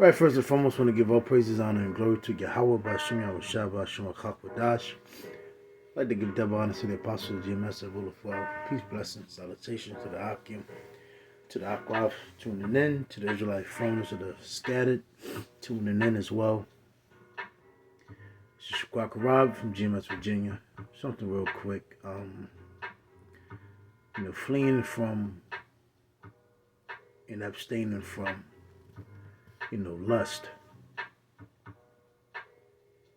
Right, first and foremost, want to give all praises, honor, and glory to Yahweh, Bashim Yahushua, Bashim Akakwadash. I'd like to give double honor to the Apostle GMS of Ulafar. Peace, blessings, salutations to the Akim, to the Akwaf, tuning in, to the Israelite friends, to the scattered, tuning in as well. This is Shaquak Rob from GMS Virginia. Something real quick. Fleeing from and abstaining from, lust.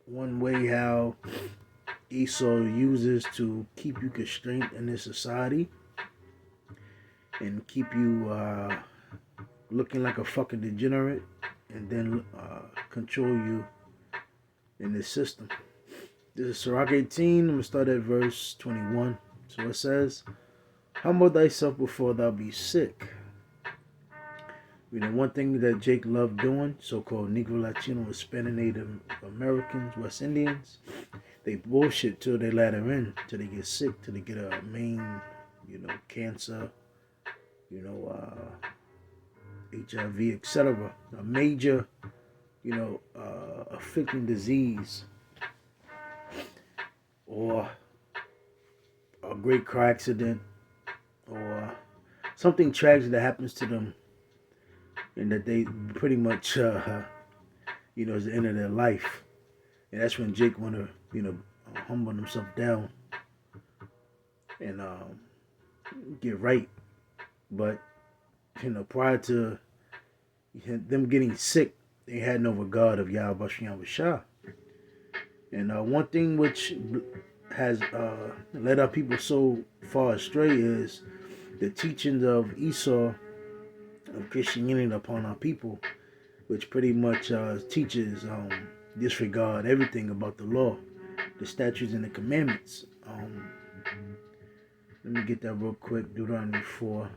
One way how Esau uses to keep you constrained in this society and keep you looking like a fucking degenerate and then control you in this system. This is Sirach 18. I'm going to start at verse 21. So it says, humble thyself before thou be sick. One thing that Jake loved doing, so-called Negro, Latino, Hispanic, Native Americans, West Indians, they bullshit till they ladder in, till they get sick, till they get a main, cancer, HIV, etc. A major, afflicting disease or a great car accident or something tragic that happens to them and that they pretty much, is the end of their life. And that's when Jake want to, humble himself down and get right. But, prior to them getting sick, they had no regard of Yahweh Shah. And one thing which has led our people so far astray is the teachings of Esau of Christianity upon our people, which pretty much teaches disregard everything about the law, the statutes and the commandments. Let me get that real quick. Deuteronomy 4.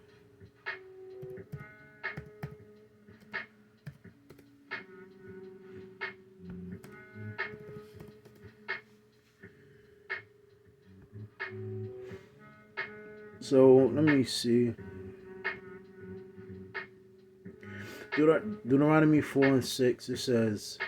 So let me see. Deuteronomy 4 and 6, it says,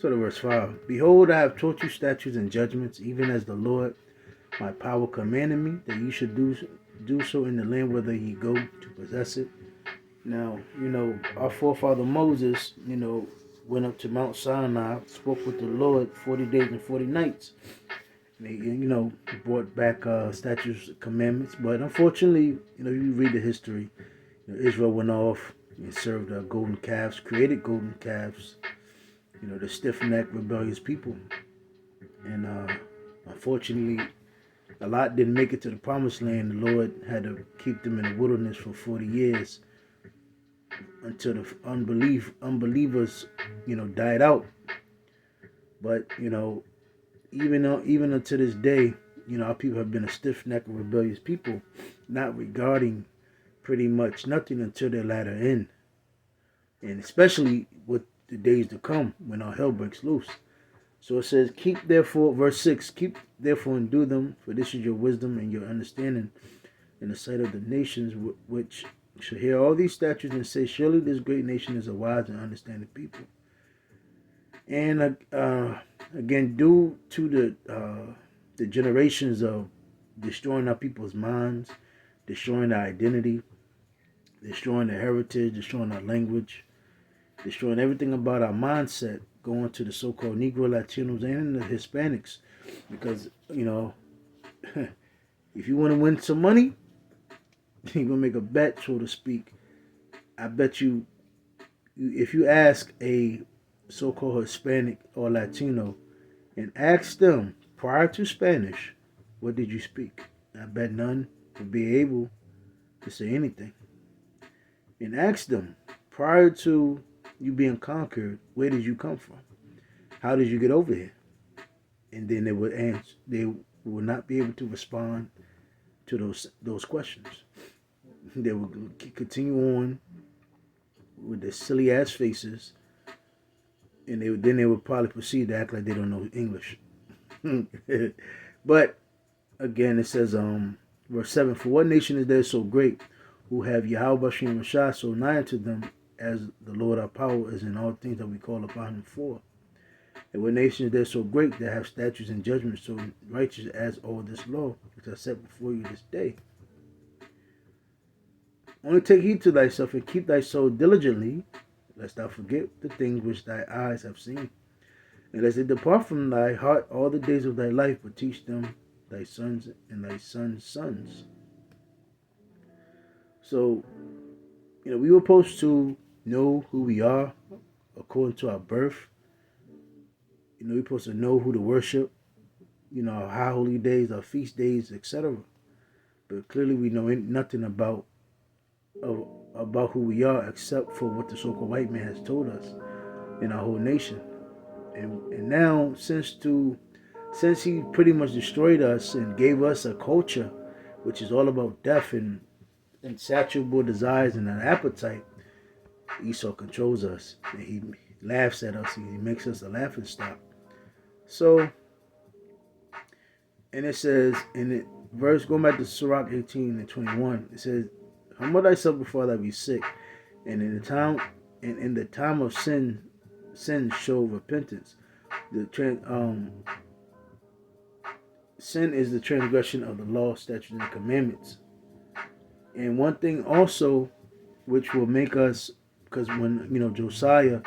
so the verse 5, behold, I have taught you statutes and judgments, even as the Lord my power commanded me, that you should do so in the land whither ye go to possess it. Now, our forefather Moses, went up to Mount Sinai, spoke with the Lord 40 days and 40 nights. They, brought back statutes, commandments. But unfortunately, you read the history, Israel went off and served golden calves, created golden calves, the stiff-necked, rebellious people. And unfortunately, a lot didn't make it to the promised land. The Lord had to keep them in the wilderness for 40 years until the unbelievers, died out. But, even until this day, our people have been a stiff-necked, rebellious people, not regarding pretty much nothing until their latter end. And especially with the days to come when our hell breaks loose. So it says, keep therefore, verse 6, keep therefore and do them, for this is your wisdom and your understanding in the sight of the nations, which shall hear all these statutes and say, surely this great nation is a wise and understanding people. And again, due to the generations of destroying our people's minds, destroying their identity, destroying their heritage, destroying our language, destroying everything about our mindset, going to the so-called Negro, Latinos, and the Hispanics. Because, if you want to win some money, you're going to make a bet, so to speak. I bet you, if you ask a so-called Hispanic or Latino and ask them prior to Spanish, what did you speak? I bet none would be able to say anything. And ask them prior to you being conquered, where did you come from? How did you get over here? And then they would answer. They would not be able to respond to those questions. They would continue on with their silly ass faces, and then they would probably proceed to act like they don't know English. But again, it says Verse 7, for what nation is there so great, who have Yahweh Shem Rashah so nigh unto them, as the Lord our power is in all things that we call upon him for? And what nation is there so great that have statutes and judgments so righteous as all this law, which I set before you this day? Only take heed to thyself and keep thy soul diligently, lest thou forget the things which thy eyes have seen, and lest they depart from thy heart all the days of thy life, but teach them thy sons and thy sons' sons. So, we were supposed to know who we are according to our birth. We're supposed to know who to worship, our high holy days, our feast days, etc. But clearly we know nothing about who we are except for what the so-called white man has told us in our whole nation. And now, since he pretty much destroyed us and gave us a culture which is all about death and insatiable desires and an appetite, Esau controls us. And he laughs at us. He makes us a laughing stock. So, and it says in the verse, going back to Sirach 18 and 21, it says, humble thyself before thou be sick, and in the time of sin show repentance. Sin is the transgression of the law, statutes, and commandments. And one thing also, which will make us, because when Josiah,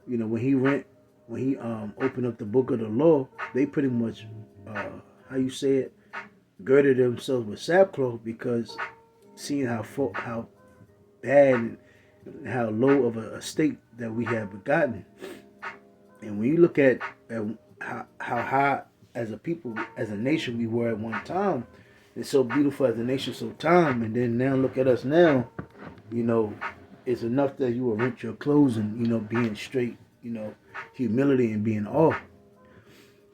when he opened up the book of the law, they pretty much, girded themselves with sackcloth, because seeing how bad and how low of a state that we have begotten. And when you look at how high as a people, as a nation we were at one time, it's so beautiful as a nation, so time, and then now look at us now, it's enough that you will rent your clothes and, being straight, humility and being awe.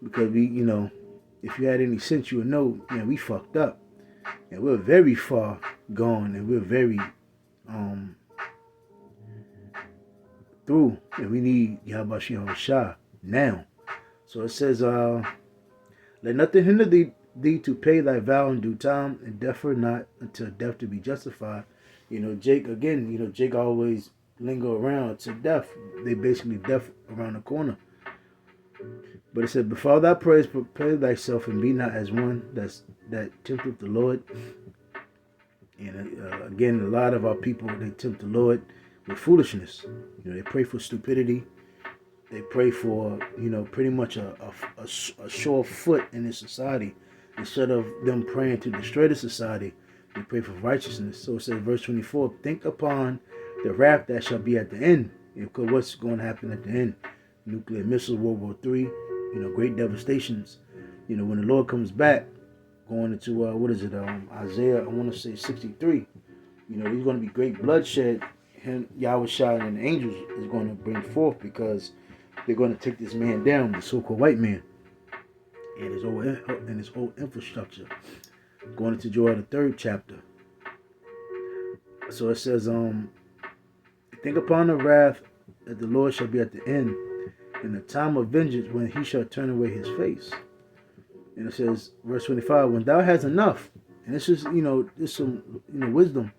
Because if you had any sense, you would know, man, we fucked up. And we're very far gone, and we're very through, and we need Yahweh Shem Shah now. So it says, let nothing hinder thee to pay thy vow in due time, and defer not until death to be justified. Jake always linger around to death. They basically death around the corner. But it said, before thou prayest, prepare thyself, and be not as one that tempteth the Lord. And again, a lot of our people, they tempt the Lord with foolishness. They pray for stupidity. They pray for, pretty much a sure foot in this society. Instead of them praying to destroy the society, they pray for righteousness. So it says, verse 24, think upon the wrath that shall be at the end. Because what's going to happen at the end? Nuclear missiles, World War III, great devastations. When the Lord comes back, going into, Isaiah, I want to say 63. There's going to be great bloodshed. Him, Yahweh Shai and the angels is going to bring forth, because they're going to take this man down, the so-called white man, and his whole infrastructure. Going into Joel, the 3rd chapter. So it says, think upon the wrath that the Lord shall be at the end, in the time of vengeance, when he shall turn away his face. And it says, verse 25, when thou hast enough, and this is, this some, wisdom,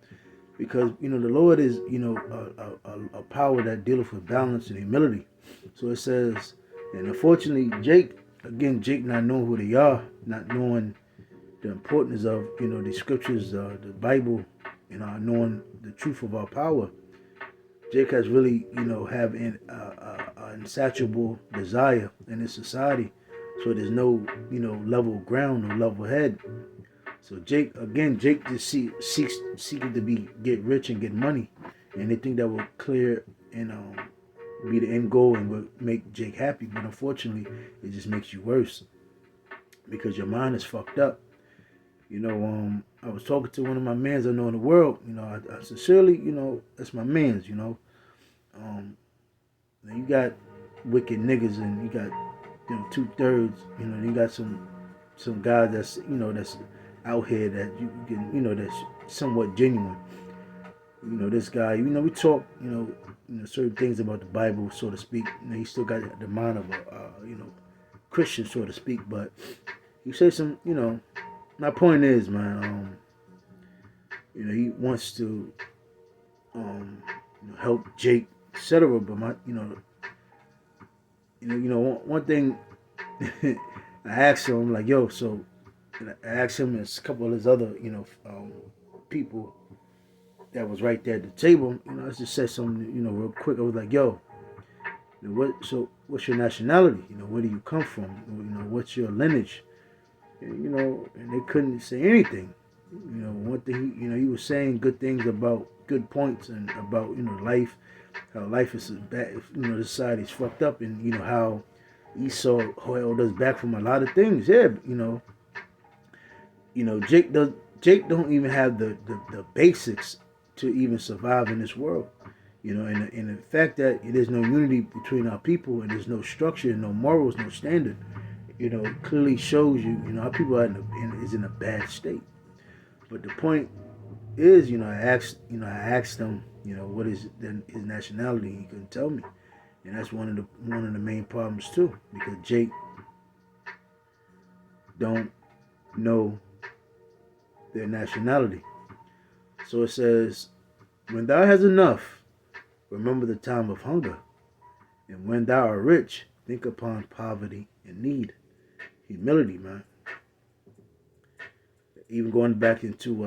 because, the Lord is, a power that dealeth with balance and humility. So it says, and unfortunately, Jake not knowing who they are, not knowing the importance of, the scriptures, the Bible, knowing the truth of our power. Jake has really, have an insatiable desire in this society. So there's no, level ground or level head. So Jake just seeking to get rich and get money, and they think that will clear and be the end goal and will make Jake happy. But unfortunately, it just makes you worse, because your mind is fucked up. I was talking to one of my mans I know in the world. I sincerely, that's my mans. You got wicked niggas, and you got 2/3. You got some guys that's that's out here that you can that's somewhat genuine. This guy, we talk certain things about the Bible, so to speak. He still got the mind of a Christian, so to speak, but you say some my point is, man, he wants to help Jake, etc. But one thing I asked him, like, yo, so I asked him and a couple of his other, people that was right there at the table. I just said something, real quick. I was like, yo, what's your nationality? Where do you come from? What's your lineage? And they couldn't say anything. One thing, he was saying good things about good points and about, life, how life is bad, this side is fucked up, and, how Esau held us back from a lot of things. Yeah, Jake don't even have the basics to even survive in this world. And the fact that there's no unity between our people and there's no structure, no morals, no standard, it clearly shows you, our people are is in a bad state. But the point is, I asked him, what is his nationality. He couldn't tell me, and that's one of the main problems too, because Jake don't know their nationality. So it says, when thou hast enough, remember the time of hunger, and when thou art rich, think upon poverty and need. Humility, man. Even going back into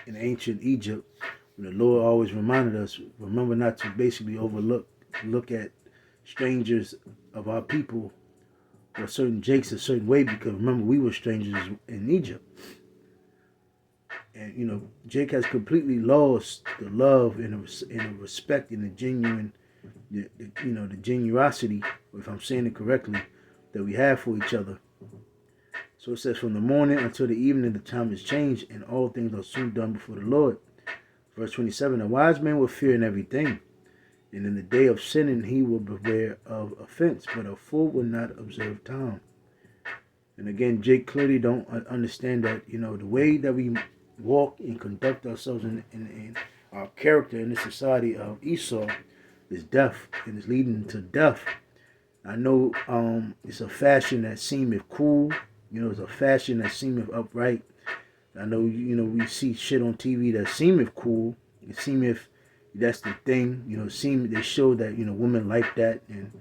in ancient Egypt, when the Lord always reminded us, remember not to basically look at strangers of our people or certain Jakes a certain way, because remember, we were strangers in Egypt. And Jake has completely lost the love and the respect and the genuine, the genuosity, if I'm saying it correctly, that we have for each other. So it says, from the morning until the evening, the time is changed, and all things are soon done before the Lord. Verse 27, a wise man will fear in everything, and in the day of sinning he will beware of offense, but a fool will not observe time. And again, Jake clearly don't understand that, the way that we walk and conduct ourselves in our character in the society of Esau is death, and it's leading to death. I know it's a fashion that seemeth cool. It's a fashion that seemeth upright. I know, we see shit on TV that seemeth cool. It seemeth that's the thing. They show that, women like that. And,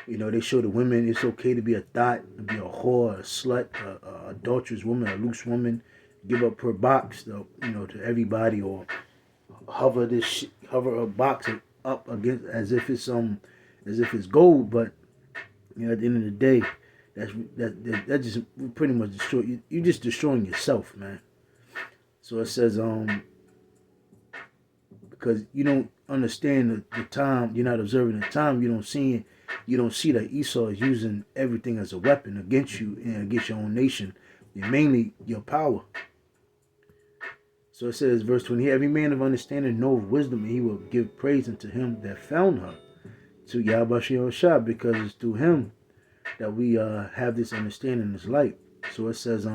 they show the women it's okay to be a thought, to be a whore, a slut, a adulterous woman, a loose woman, give up her box, to everybody, or hover a box up against as if it's gold. But at the end of the day, that just pretty much destroy you. You're just destroying yourself, man. So it says, because you don't understand the time, you're not observing the time, you don't see that Esau is using everything as a weapon against you and against your own nation, and mainly your power. So it says, verse 20, every man of understanding knoweth wisdom, and he will give praise unto him that found her, to Yahweh Shah, because it's through him that we have this understanding, this light. So it says,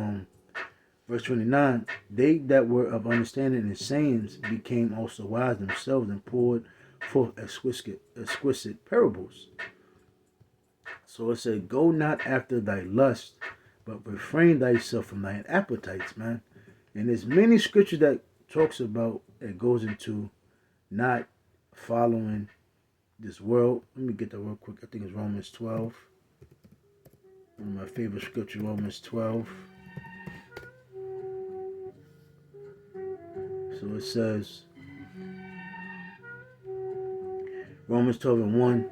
verse 29, they that were of understanding and sayings became also wise themselves, and poured forth exquisite parables. So it said, go not after thy lust, but refrain thyself from thine appetites, man. And there's many scriptures that talks about, it goes into not following this world. Let me get that real quick. I think it's Romans 12. One of my favorite scriptures, Romans 12. So it says, Romans 12 and 1,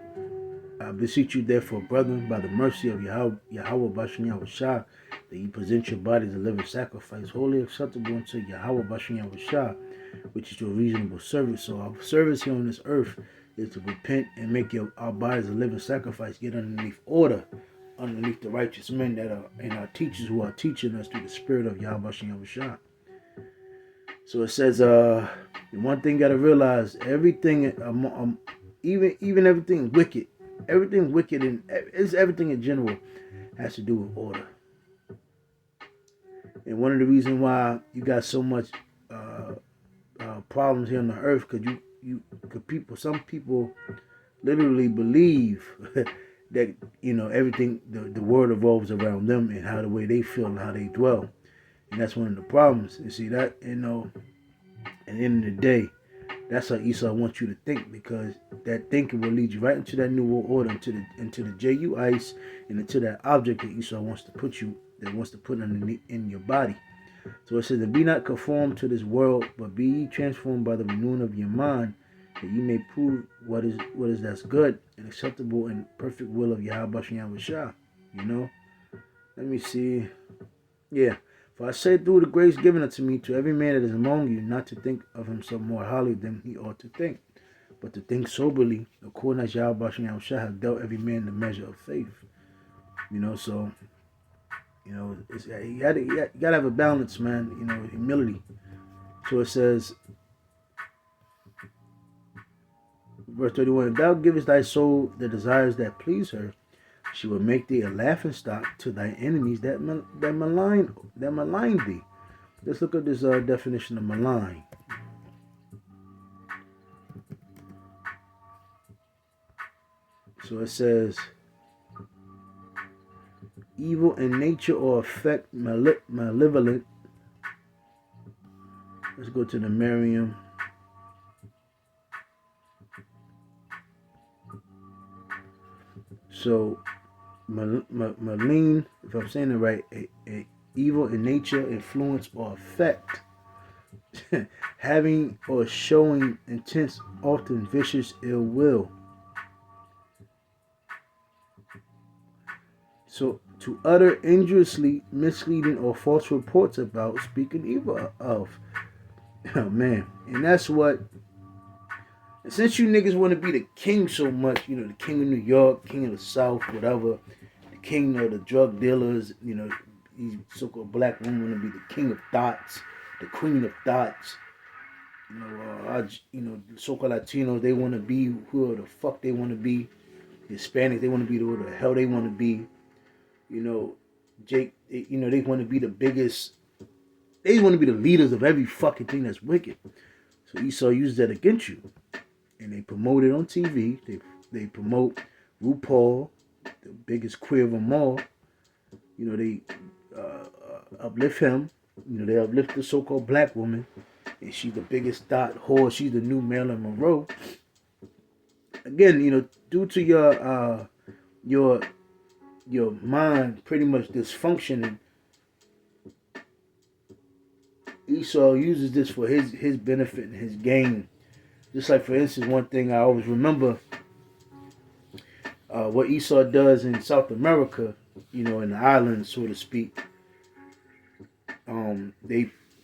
I beseech you therefore, brethren, by the mercy of Yahweh Bashem Yahushua, that ye present your bodies a living sacrifice, wholly acceptable unto Yahweh Bashem Yahushua, which is your reasonable service. So our service here on this earth is to repent and make our bodies a living sacrifice, get underneath order, underneath the righteous men that are, and our teachers who are teaching us through the spirit of Yahweh Bashem Yahushua. So it says, one thing you gotta realize, everything, even everything wicked, and it's everything in general has to do with order. And one of the reasons why you got so much problems here on the earth, because some people literally believe that everything, the world revolves around them and how the way they feel and how they dwell. And that's one of the problems. You see that, at the end of the day, that's how Esau wants you to think, because that thinking will lead you right into that new world order, into the Ju ice, and into that object that Esau wants to put in your body. So it says, and be not conformed to this world, but be ye transformed by the renewing of your mind, that you may prove what is that's good and acceptable and perfect will of Yahweh Shem Shah. Let me see. Yeah. For I say through the grace given unto me, to every man that is among you, not to think of himself more highly than he ought to think, but to think soberly, according as Yahweh Shem Shah have dealt every man the measure of faith. So you gotta have a balance, man. Humility. So it says, verse 31, if thou givest thy soul the desires that please her, she will make thee a laughing stock to thy enemies that malign thee. Let's look at this definition of malign. So it says, evil in nature or effect, malevolent. Let's go to the Merriam. So, malign, if I'm saying it right, a evil in nature, influence, or effect, having or showing intense, often vicious ill will. So, to utter injuriously misleading or false reports about, speaking evil of. Oh, man. And that's what, since you niggas want to be the king so much, the king of New York, king of the South, whatever, the king of the drug dealers, these so-called black women want to be the king of thoughts, the queen of thoughts. So-called Latinos, they want to be who the fuck they want to be. Hispanics, they want to be who the hell they want to be. Jake, they want to be the biggest. They want to be the leaders of every fucking thing that's wicked. So Esau uses that against you. And they promote it on TV. They promote RuPaul, the biggest queer of them all. They uplift him. They uplift the so-called black woman. And she's the biggest thought whore. She's the new Marilyn Monroe. Again, due to your mind pretty much dysfunctioning, Esau uses this for his benefit and his gain. Just like, for instance, one thing I always remember, what Esau does in South America, in the islands, so to speak.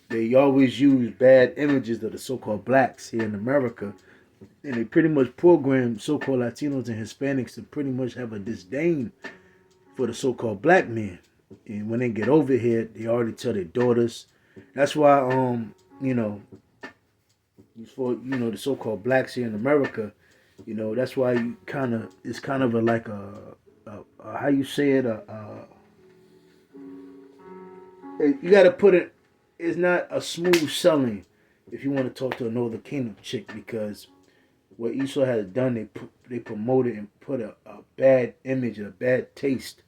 They always use bad images of the so-called blacks here in America, and they pretty much program so-called Latinos and Hispanics to pretty much have a disdain for the so-called black men. And when they get over here, they already tell their daughters. That's why, for the so-called blacks here in America, that's why it's kind of like a how you say it, you got to put it. It's not a smooth selling if you want to talk to a Northern Kingdom chick, because what Esau has done, they promoted and put a bad image and a bad taste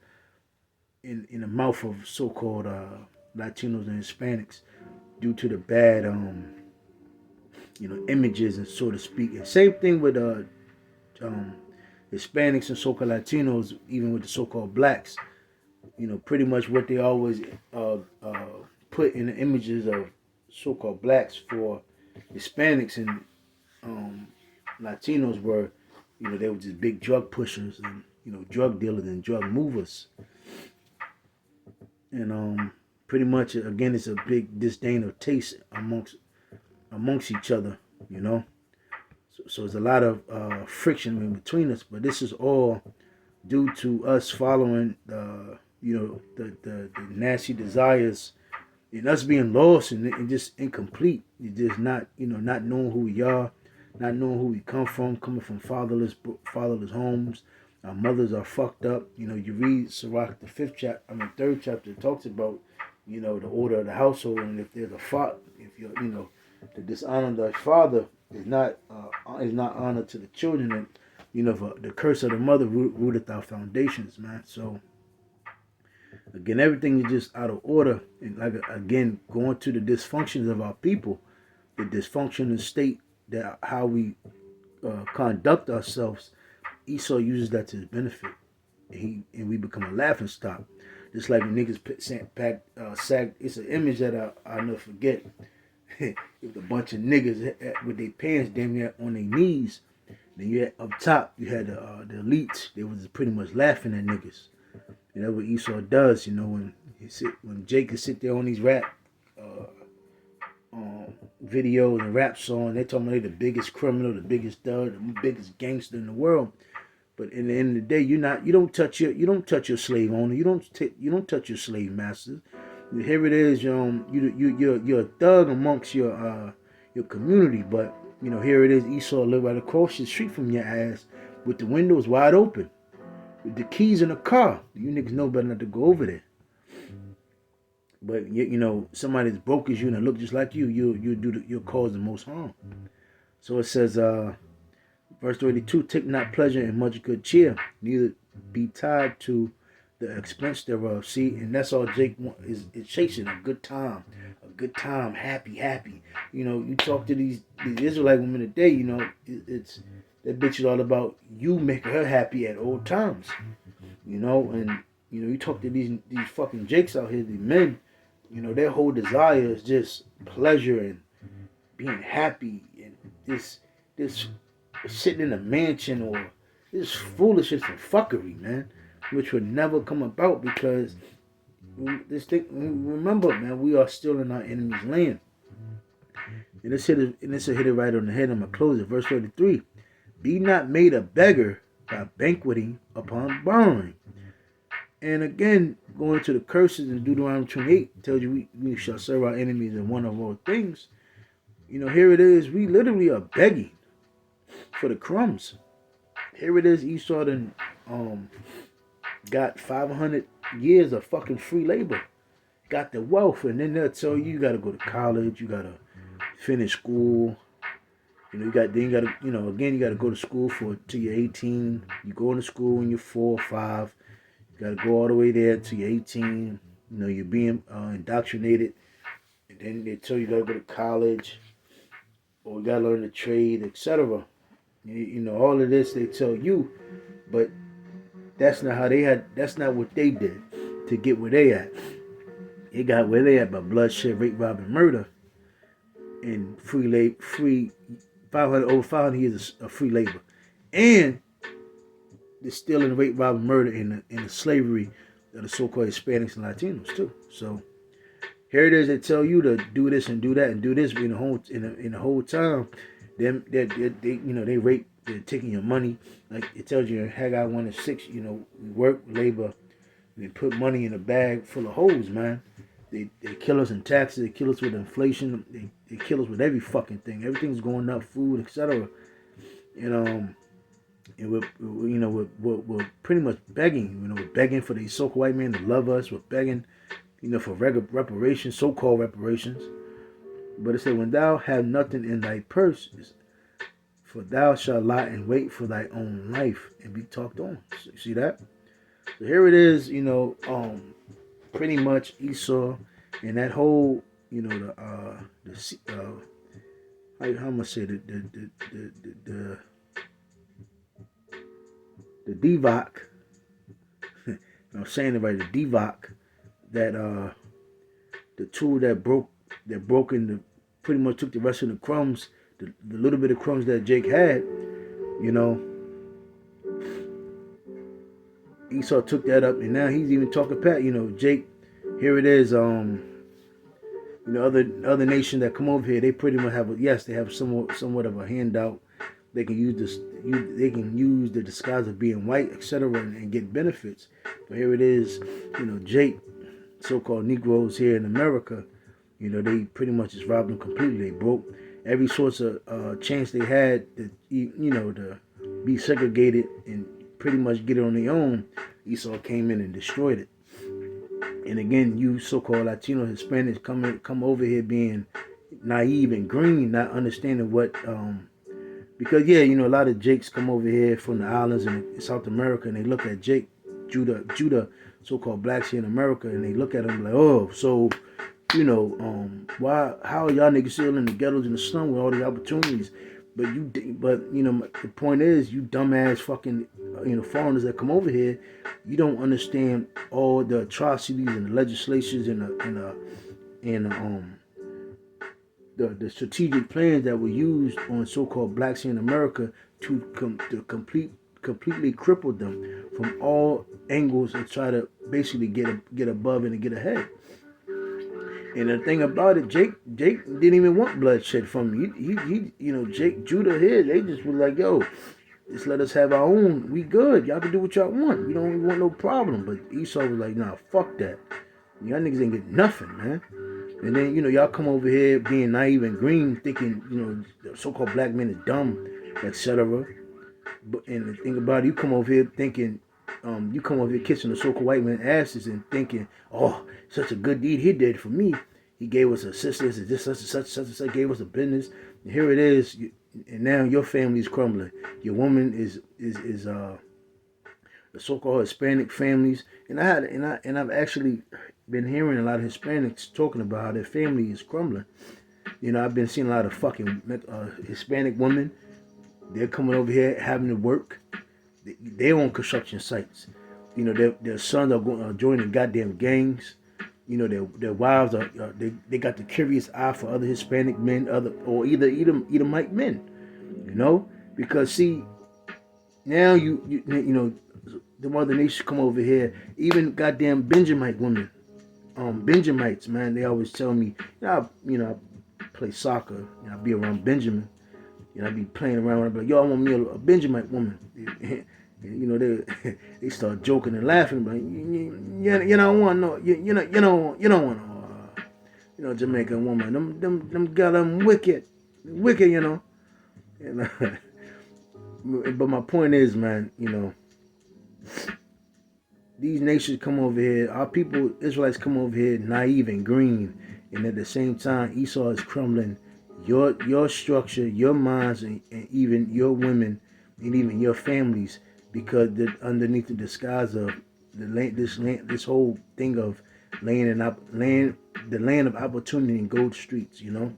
in the mouth of so-called Latinos and Hispanics due to the bad images, and so to speak. And same thing with Hispanics and so-called Latinos, even with the so-called blacks. Pretty much what they always put in the images of so-called blacks for Hispanics and Latinos were, they were just big drug pushers and, drug dealers and drug movers. And pretty much, again, it's a big disdain of taste amongst each other, So there's a lot of friction in between us, but this is all due to us following the nasty desires, and us being lost and just incomplete. It's just not not knowing who we are, not knowing who we come from, coming from fatherless homes. Our mothers are fucked up. You read Sirach, the third chapter, it talks about the order of the household, and if there's a father, if you're the dishonor of the father is not honor to the children, and for the curse of the mother rooteth our foundations, man. So again, everything is just out of order, and like again, going to the dysfunctions of our people, the dysfunctional state that how we conduct ourselves. Esau uses that to his benefit, and we become a laughing stock. Just like when niggas sag. It's an image that I'll never forget. It was a bunch of niggas with their pants damn near on their knees. Then you had up top, you had the elites. They was pretty much laughing at niggas. And that's what Esau does, when Jake can sit there on these rap videos and rap songs, they talking about they the biggest criminal, the biggest thug, the biggest gangster in the world. But in the end of the day, you don't touch your slave owner, you don't touch your slave masters. Here it is, you're a thug amongst your community, but here it is, Esau live right across the street from your ass with the windows wide open, with the keys in the car. You niggas know better not to go over there. But somebody as broke as you and look just like you'll cause the most harm. So it says, verse 32, take not pleasure in much good cheer, neither be tied to the expense thereof. See, and that's all Jake is chasing, a good time, happy. You talk to these Israelite women today, it's that bitch is all about you making her happy at all times, and you talk to these fucking Jakes out here, these men, their whole desire is just pleasure and being happy and this sitting in a mansion or this foolishness and fuckery, man, which would never come about because remember, man, we are still in our enemy's land. And this hit it right on the head. I'm gonna close it. Verse 33: be not made a beggar by banqueting upon borrowing. And again, going to the curses in Deuteronomy 28 tells you we shall serve our enemies in one of all things. Here it is. We literally are begging for the crumbs. Here it is. Esau done got 500 years of fucking free labor. Got the wealth, and then they'll tell you got to go to college. You got to finish school. You got to go to school till you're 18. You go into school when you're 4 or 5. You got to go all the way there till you're 18. You're being indoctrinated. And then they tell you got to go to college. Or you got to learn the trade, etc. All of this they tell you. But that's not what they did to get where they at. They got where they at by bloodshed, rape, robbing, murder. And over 500 years of free labor. And the stealing, rape, robbing, murder, and the slavery of the so-called Hispanics and Latinos too. So here it is. They tell you to do this and do that and do this. But in the whole time, they rape. They're taking your money. Like it tells you in Haggai 1:6. We work, labor, they put money in a bag full of holes, man. They kill us in taxes. They kill us with inflation. They kill us with every fucking thing. Everything's going up, food, etc. And we're pretty much begging. We're begging for these so-called white men to love us. We're begging, for reparations, so-called reparations. But it said, when thou have nothing in thy purse, for thou shalt lie in wait for thy own life and be talked on. So, see that? So here it is. Pretty much Esau and that whole, how am I gonna say the Divock. I'm saying it right, the Divock, that the tool that broke in pretty much took the rest of the crumbs, the little bit of crumbs that Jake had, Esau took that up, and now he's even talking back. Jake, here it is. Other nations that come over here, they pretty much they have somewhat of a handout. They can use this. They can use the disguise of being white, etc., and get benefits. But here it is. Jake, so-called Negroes here in America, they pretty much just robbed them completely. They broke every source of chance they had to be segregated and pretty much get it on their own. Esau came in and destroyed it. And again, you so-called Latino Hispanics come over here being naive and green, not understanding what Because yeah, you know, a lot of Jakes come over here from the islands in South America, and they look at Jake, Judah, so-called blacks here in America, and they look at him like, oh, so you know, why? How are y'all niggas still in the ghettos and the slum with all the opportunities? But you know, the point is, you dumbass fucking, you know, foreigners that come over here, you don't understand all the atrocities and the legislations and the strategic plans that were used on so-called blacks here in America to completely cripple them from all angles and try to basically get above and to get ahead. And the thing about it, Jake didn't even want bloodshed from me. He you know, Jake, Judah here, they just was like, yo, just let us have our own. We good. Y'all can do what y'all want. We don't want no problem. But Esau was like, nah, fuck that. Y'all niggas ain't get nothing, man. And then, you know, y'all come over here being naive and green, thinking, you know, the so-called black man is dumb, etc. But and the thing about it, you come over here thinking, you come over here kissing the so-called white man asses and thinking, oh, such a good deed he did for me. He gave us assistance, and this such gave us a business. And here it is, and now your family is crumbling. Your woman is the so-called Hispanic families, and I've actually been hearing a lot of Hispanics talking about how their family is crumbling. You know, I've been seeing a lot of fucking Hispanic women. They're coming over here having to work. They own construction sites. You know, their sons are going joining goddamn gangs. You know, their wives they got the curious eye for other Hispanic men, or either Edomite men. You know, because see, now you know, the other nations come over here. Even goddamn Benjamite women, Benjamites, man. They always tell me, I play soccer. You know, I be around Benjamin. You know, I be playing around. I be like, yo, I want me a Benjamite woman. You know, they start joking and laughing, but you don't want no, you don't want no, Jamaican woman. Them girl, them wicked, you know. And, but my point is, man, you know, these nations come over here. Our people, Israelites, come over here naive and green, and at the same time, Esau is crumbling your structure, your minds, and even your women, and even your families, because underneath the disguise of this whole thing of the land of opportunity and gold streets, you know.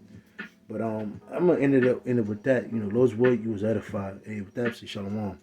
But I'm gonna end it with that. You know, Lord's word, you was edified. And with that, say shalom.